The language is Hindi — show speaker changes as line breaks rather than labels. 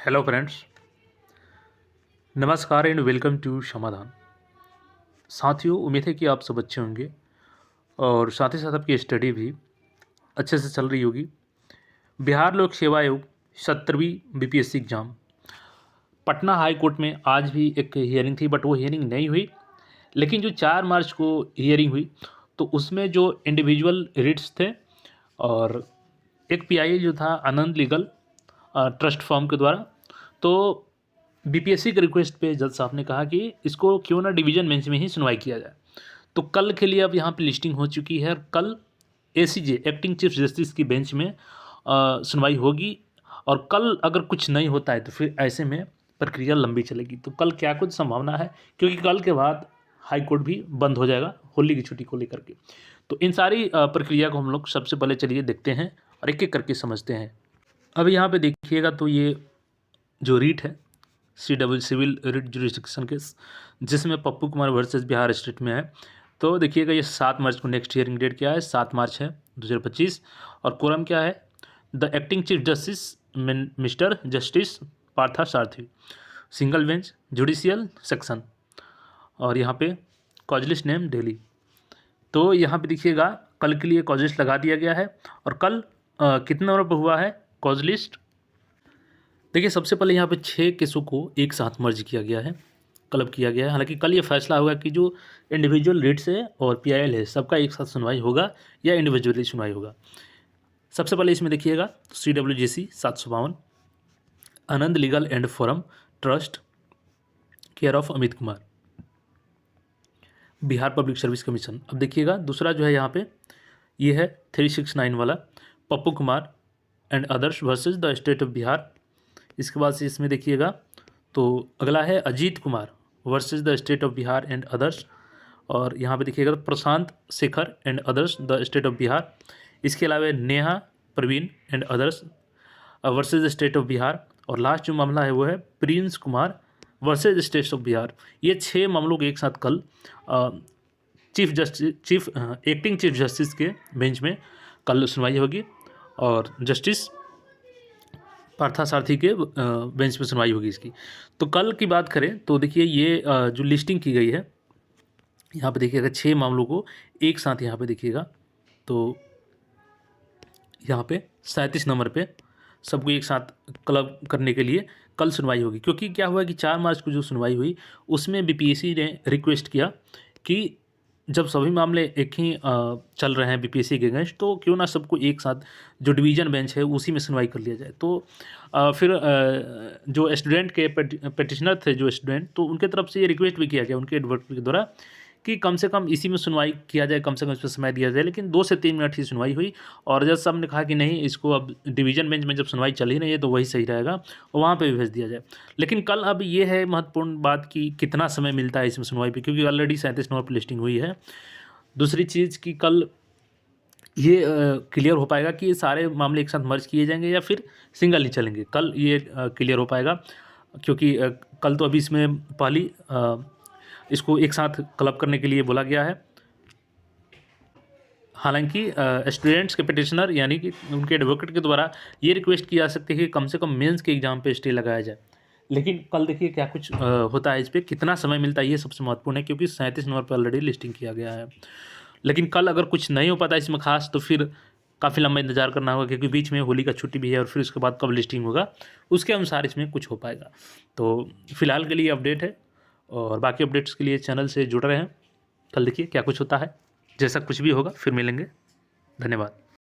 हेलो फ्रेंड्स, नमस्कार एंड वेलकम टू समाधान। साथियों, उम्मीद है कि आप सब अच्छे होंगे और साथ ही साथ आपकी स्टडी भी अच्छे से चल रही होगी। बिहार लोक सेवा आयोग 17वीं BPSC exam Patna high court में आज भी एक हियरिंग थी, बट वो हियरिंग नहीं हुई। लेकिन जो 4 मार्च को हियरिंग हुई तो उसमें जो इंडिविजुअल रिट्स थे और एक पीआईएल जो था आनंद लीगल ट्रस्ट फर्म के द्वारा, तो बीपीएससी के रिक्वेस्ट पे जज साहब ने कहा कि इसको क्यों ना डिवीजन बेंच में ही सुनवाई किया जाए। तो कल के लिए अब यहाँ पे लिस्टिंग हो चुकी है। कल एसीजे एक्टिंग चीफ जस्टिस की बेंच में सुनवाई होगी और कल अगर कुछ नहीं होता है तो फिर ऐसे में प्रक्रिया लंबी चलेगी। तो कल क्या कुछ संभावना है, क्योंकि कल के बाद हाई कोर्ट भी बंद हो जाएगा होली की छुट्टी को लेकर के। तो इन सारी प्रक्रिया को हम लोग सबसे पहले चलिए देखते हैं और एक एक करके समझते हैं। अब यहाँ पे देखिएगा तो ये जो रीट है CW civil writ jurisdiction case, जिसमें पप्पू कुमार वर्सेस बिहार स्टेट में है। तो देखिएगा ये 7 मार्च को नेक्स्ट हियरिंग डेट क्या है, 7 मार्च है 2025। और कोरम क्या है, the acting chief justice mister justice Partha Sarathi, single bench judicial section, और यहाँ पे कॉज नेम दिल्ली। तो यहाँ पे देखिएगा कल के लिए कॉज लिस्ट लगा दिया गया है। और कल कितने नंबर पर हुआ है कॉज लिस्ट, देखिए सबसे पहले यहाँ पे 6 केसों को एक साथ मर्ज किया गया है, क्लब किया गया है। हालांकि कल ये फैसला होगा कि जो इंडिविजुअल रिट्स है और पीआईएल है सबका एक साथ सुनवाई होगा या इंडिविजुअली सुनवाई होगा। सबसे पहले इसमें देखिएगा CWJC 752 Anand legal and forum trust care of Amit Kumar, Bihar public service commission. अब देखिएगा दूसरा जो है यहाँ पे ये है 369 वाला Pappu Kumar and others versus the state of Bihar. इसके बाद से इसमें देखिएगा तो अगला है Ajit Kumar versus the state of Bihar and others. और यहाँ पे देखिएगा तो Prashant Shekhar and others the state of Bihar. इसके अलावा Neha Praveen and others versus the state of Bihar. और लास्ट जो मामला है वो है Prince Kumar versus state of Bihar. ये 6 मामलों के एक साथ कल एक्टिंग चीफ जस्टिस के बेंच में कल सुनवाई होगी और जस्टिस पार्था सारथी के बेंच पे सुनवाई होगी इसकी। तो कल की बात करें तो देखिए ये जो लिस्टिंग की गई है यहाँ पे देखिएगा 6 मामलों को एक साथ यहाँ पे देखिएगा तो यहाँ पे 37 नंबर पे सबको एक साथ क्लब करने के लिए कल सुनवाई होगी। क्योंकि क्या हुआ कि 4 मार्च को जो सुनवाई हुई उसमें बीपीएससी ने रिक्वेस्ट किया कि जब सभी मामले एक ही चल रहे हैं बीपीएससी के अगेंस्ट, तो क्यों ना सबको एक साथ जो डिवीज़न बेंच है उसी में सुनवाई कर लिया जाए। तो फिर जो स्टूडेंट के पेटिशनर थे जो स्टूडेंट, तो उनके तरफ से ये रिक्वेस्ट भी किया गया उनके एडवोकेट के द्वारा कि कम से कम इसी में सुनवाई किया जाए, कम से कम इस पर समय दिया जाए। लेकिन 2 से 3 मिनट ही सुनवाई हुई और जज साहब ने कहा कि नहीं, इसको अब डिवीज़न बेंच में जब सुनवाई चल ही नहीं है तो वही सही रहेगा और वहाँ पे भी भेज दिया जाए। लेकिन कल अब ये है महत्वपूर्ण बात कि कितना समय मिलता है इसमें सुनवाई पे, क्योंकि ऑलरेडी 37 नंबर पर लिस्टिंग हुई है। दूसरी चीज़ कि कल ये क्लियर हो पाएगा कि ये सारे मामले एक साथ मर्ज किए जाएंगे या फिर सिंगल ही चलेंगे। कल ये क्लियर हो पाएगा, क्योंकि कल तो अभी इसमें पहली इसको एक साथ क्लब करने के लिए बोला गया है। हालांकि स्टूडेंट्स के पिटिशनर यानी कि उनके एडवोकेट के द्वारा ये रिक्वेस्ट की जा सकती है कि कम से कम मेंस के एग्ज़ाम पे स्टे लगाया जाए। लेकिन कल देखिए क्या कुछ होता है, इस पर कितना समय मिलता है ये सबसे महत्वपूर्ण है, क्योंकि 37 नंबर पर ऑलरेडी लिस्टिंग किया गया है। लेकिन कल अगर कुछ नहीं हो पाता इसमें खास, तो फिर काफ़ी लंबा इंतजार करना होगा, क्योंकि बीच में होली का छुट्टी भी है और फिर उसके बाद कब लिस्टिंग होगा उसके अनुसार इसमें कुछ हो पाएगा। तो फिलहाल के लिए अपडेट है और बाकी अपडेट्स के लिए चैनल से जुड़ रहे हैं। कल देखिए क्या कुछ होता है, जैसा कुछ भी होगा फिर मिलेंगे। धन्यवाद।